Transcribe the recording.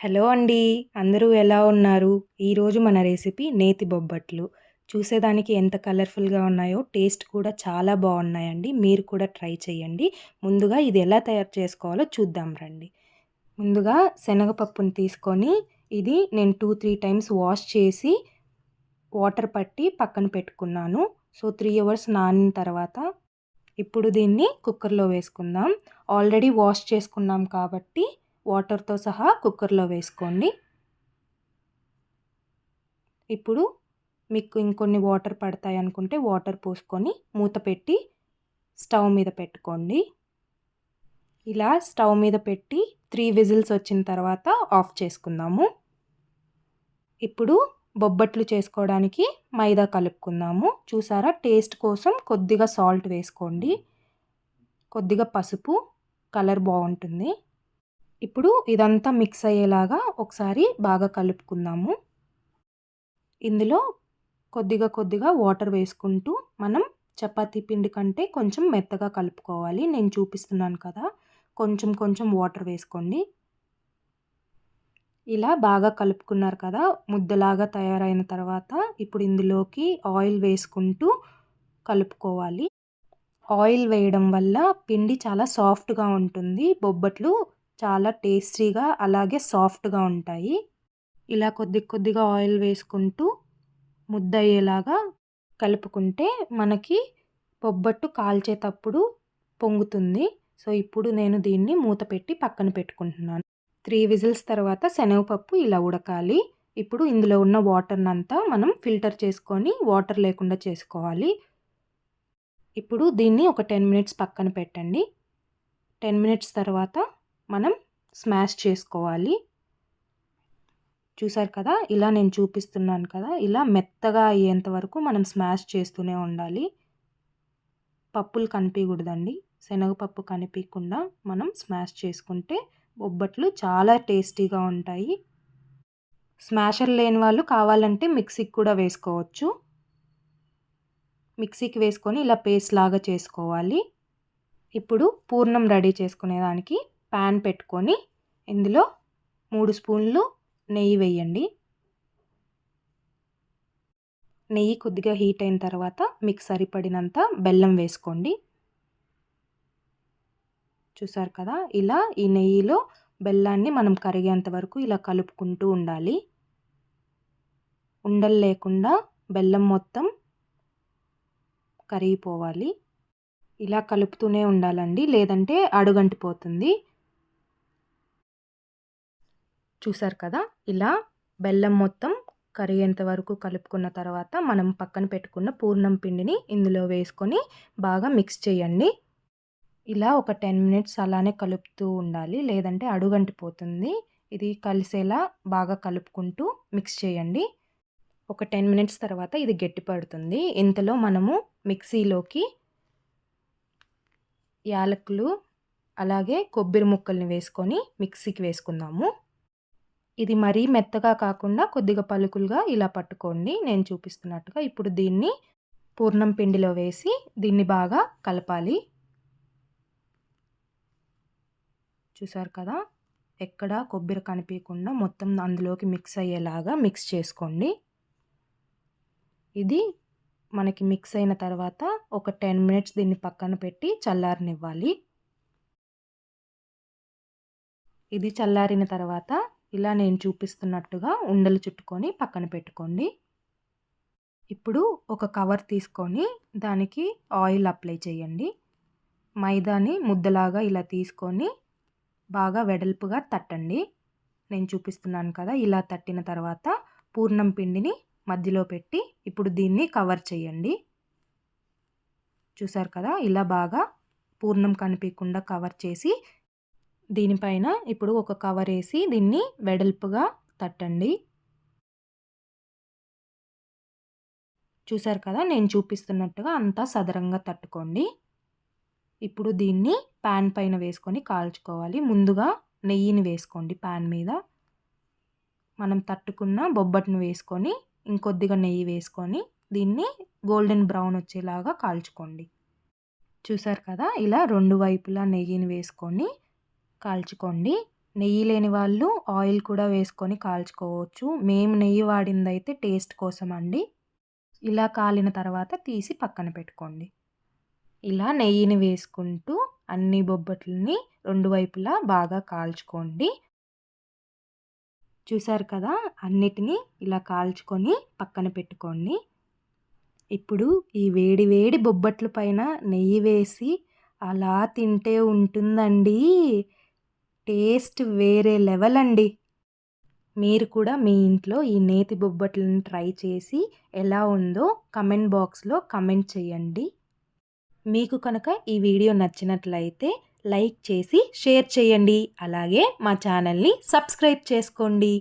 Hello అండి. అందరూ ఎలా ఉన్నారు? ఈరోజు మన రెసిపీ నేతి బొబ్బట్లు. చూసేదానికి ఎంత కలర్‌ఫుల్‌గా ఉన్నాయో, టేస్ట్ కూడా చాలా బావున్నాయండి. మీరు కూడా ట్రై చేయండి. ముందుగా ఇది ఎలా తయారు చేసుకోవాలో చూద్దాం రండి. ముందుగా శనగపప్పుని తీసుకొని, ఇది నేను 2, 3 టైమ్స్ వాష్ చేసి, వాటర్ పట్టి పక్కన పెట్టుకున్నాను. సో, 3 అవర్స్ నానిన తర్వాత, ఇప్పుడు దీన్ని కుక్కర్‌లో వేసుకుందాం. ఆల్రెడీ వాష్ చేసుకున్నాం కాబట్టి వాటర్‌తో సహా కుక్కర్‌లో వేసుకోండి. ఇప్పుడు మీకు ఇంకొన్ని వాటర్ పడతాయనుకుంటే వాటర్ పోసుకొని మూత పెట్టి స్టవ్ మీద పెట్టుకోండి. ఇలా స్టవ్ మీద పెట్టి 3 విజిల్స్ వచ్చిన తర్వాత ఆఫ్ చేసుకుందాము. ఇప్పుడు బొబ్బట్లు చేసుకోవడానికి మైదా కలుపుకుందాము. చూసారా, టేస్ట్ కోసం కొద్దిగా సాల్ట్ వేసుకోండి. కొద్దిగా పసుపు, కలర్ బాగుంటుంది. ఇప్పుడు ఇదంతా మిక్స్ అయ్యేలాగా ఒకసారి బాగా కలుపుకుందాము. ఇందులో కొద్దిగా వాటర్ వేసుకుంటూ మనం చపాతీ పిండి కంటే కొంచెం మెత్తగా కలుపుకోవాలి. నేను చూపిస్తున్నాను కదా, కొంచెం వాటర్ వేసుకోండి. ఇలా బాగా కలుపుకున్నారు కదా, ముద్దలాగా తయారైన తర్వాత ఇప్పుడు ఇందులోకి ఆయిల్ వేసుకుంటూ కలుపుకోవాలి. ఆయిల్ వేయడం వల్ల పిండి చాలా సాఫ్ట్‌గా ఉంటుంది. బొబ్బట్లు చాలా టేస్టీగా అలాగే సాఫ్ట్‌గా ఉంటాయి. ఇలా కొద్దిగా ఆయిల్ వేసుకుంటూ ముద్దయ్యేలాగా కలుపుకుంటే మనకి బొబ్బట్టు కాల్చేటప్పుడు పొంగుతుంది. సో, ఇప్పుడు నేను దీన్ని మూత పెట్టి పక్కన పెట్టుకుంటున్నాను. 3 విజిల్స్ తర్వాత శనగపప్పు ఇలా ఉడకాలి. ఇప్పుడు ఇందులో ఉన్న వాటర్‌నంతా మనం ఫిల్టర్ చేసుకొని వాటర్ లేకుండా చేసుకోవాలి. ఇప్పుడు దీన్ని ఒక 10 మినిట్స్ పక్కన పెట్టండి. 10 మినిట్స్ తర్వాత మనం స్మాష్ చేసుకోవాలి. చూసారు కదా, ఇలా నేను చూపిస్తున్నాను కదా, ఇలా మెత్తగా అయ్యేంత వరకు మనం స్మాష్ చేస్తూనే ఉండాలి. పప్పులు కనిపియకూడదండి. శనగపప్పు కనిపియకుండా మనం స్మాష్ చేసుకుంటే బొబ్బట్లు చాలా టేస్టీగా ఉంటాయి. స్మాషర్ లేని వాళ్ళు కావాలంటే మిక్సీకి కూడా వేసుకోవచ్చు. మిక్సీకి వేసుకొని ఇలా పేస్ట్ లాగా చేసుకోవాలి. ఇప్పుడు పూర్ణం రెడీ చేసుకునేదానికి ప్యాన్ పెట్టుకొని ఇందులో 3 స్పూన్లు నెయ్యి వేయండి. నెయ్యి కొద్దిగా హీట్ అయిన తర్వాత మీకు సరిపడినంత బెల్లం వేసుకోండి. చూసారు కదా, ఇలా ఈ నెయ్యిలో బెల్లాన్ని మనం కరిగేంత వరకు ఇలా కలుపుకుంటూ ఉండాలి. ఉండలు లేకుండా బెల్లం మొత్తం కరిగిపోవాలి. ఇలా కలుపుతూనే ఉండాలండి, లేదంటే అడుగంటిపోతుంది. చూసారు కదా, ఇలా బెల్లం మొత్తం కరిగేంత వరకు కలుపుకున్న తర్వాత మనం పక్కన పెట్టుకున్న పూర్ణం పిండిని ఇందులో వేసుకొని బాగా మిక్స్ చేయండి. ఇలా ఒక 10 మినిట్స్ అలానే కలుపుతూ ఉండాలి, లేదంటే అడుగంటిపోతుంది. ఇది కలిసేలా బాగా కలుపుకుంటూ మిక్స్ చేయండి. ఒక 10 మినిట్స్ తర్వాత ఇది గట్టిపడుతుంది. ఇంతలో మనము మిక్సీలోకి యాలకులు అలాగే కొబ్బరి ముక్కల్ని వేసుకొని మిక్సీకి వేసుకుందాము. ఇది మరీ మెత్తగా కాకుండా కొద్దిగా పలుకులుగా ఇలా పట్టుకోండి, నేను చూపిస్తున్నట్టుగా. ఇప్పుడు దీన్ని పూర్ణం పిండిలో వేసి దీన్ని బాగా కలపాలి. చూసారు కదా, ఎక్కడ కొబ్బరి కనిపించకుండా మొత్తం అందులోకి మిక్స్ అయ్యేలాగా మిక్స్ చేసుకోండి. ఇది మనకి మిక్స్ అయిన తర్వాత ఒక 10 మినిట్స్ దీన్ని పక్కన పెట్టి చల్లారనివ్వాలి. ఇది చల్లారిన తర్వాత ఇలా నేను చూపిస్తున్నట్టుగా ఉండలు చుట్టుకొని పక్కన పెట్టుకోండి. ఇప్పుడు ఒక కవర్ తీసుకొని దానికి ఆయిల్ అప్లై చేయండి. మైదాని ముద్దలాగా ఇలా తీసుకొని బాగా వెడల్పుగా తట్టండి. నేను చూపిస్తున్నాను కదా, ఇలా తట్టిన తర్వాత పూర్ణం పిండిని మధ్యలో పెట్టి ఇప్పుడు దీన్ని కవర్ చేయండి. చూసారు కదా, ఇలా బాగా పూర్ణం కనిపించకుండా కవర్ చేసి దీనిపైన ఇప్పుడు ఒక కవర్ వేసి దీన్ని వెడల్పుగా తట్టండి. చూసారు కదా, నేను చూపిస్తున్నట్టుగా అంతా సదరంగా తట్టుకోండి. ఇప్పుడు దీన్ని ప్యాన్ పైన వేసుకొని కాల్చుకోవాలి. ముందుగా నెయ్యిని వేసుకోండి ప్యాన్ మీద. మనం తట్టుకున్న బొబ్బట్ను వేసుకొని ఇంకొద్దిగా నెయ్యి వేసుకొని దీన్ని గోల్డెన్ బ్రౌన్ వచ్చేలాగా కాల్చుకోండి. చూసారు కదా, ఇలా 2 వైపులా నెయ్యిని వేసుకొని కాల్చుకోండి. నెయ్యి లేని వాళ్ళు ఆయిల్ కూడా వేసుకొని కాల్చుకోవచ్చు. మేము నెయ్యి వాడిందైతే టేస్ట్ కోసం అండి. ఇలా కాలిన తర్వాత తీసి పక్కన పెట్టుకోండి. ఇలా నెయ్యిని వేసుకుంటూ అన్ని బొబ్బట్లని 2 వైపులా బాగా కాల్చుకోండి. చూసారు కదా! అన్నిటిని ఇలా కాల్చుకొని పక్కన పెట్టుకోండి. ఇప్పుడు ఈ వేడి వేడి బొబ్బట్ల పైన నెయ్యి వేసి అలా తింటే ఉంటుందండి. టేస్ట్ వేరే లెవెల్ అండి. మీరు కూడా మీ ఇంట్లో ఈ నేతి బొబ్బట్లను ట్రై చేసి ఎలా ఉందో కామెంట్ బాక్స్‌లో కామెంట్ చేయండి. మీకు కనుక ఈ వీడియో నచ్చినట్లయితే లైక్ చేసి షేర్ చేయండి. అలాగే మా ఛానల్‌ని సబ్స్క్రైబ్ చేసుకోండి.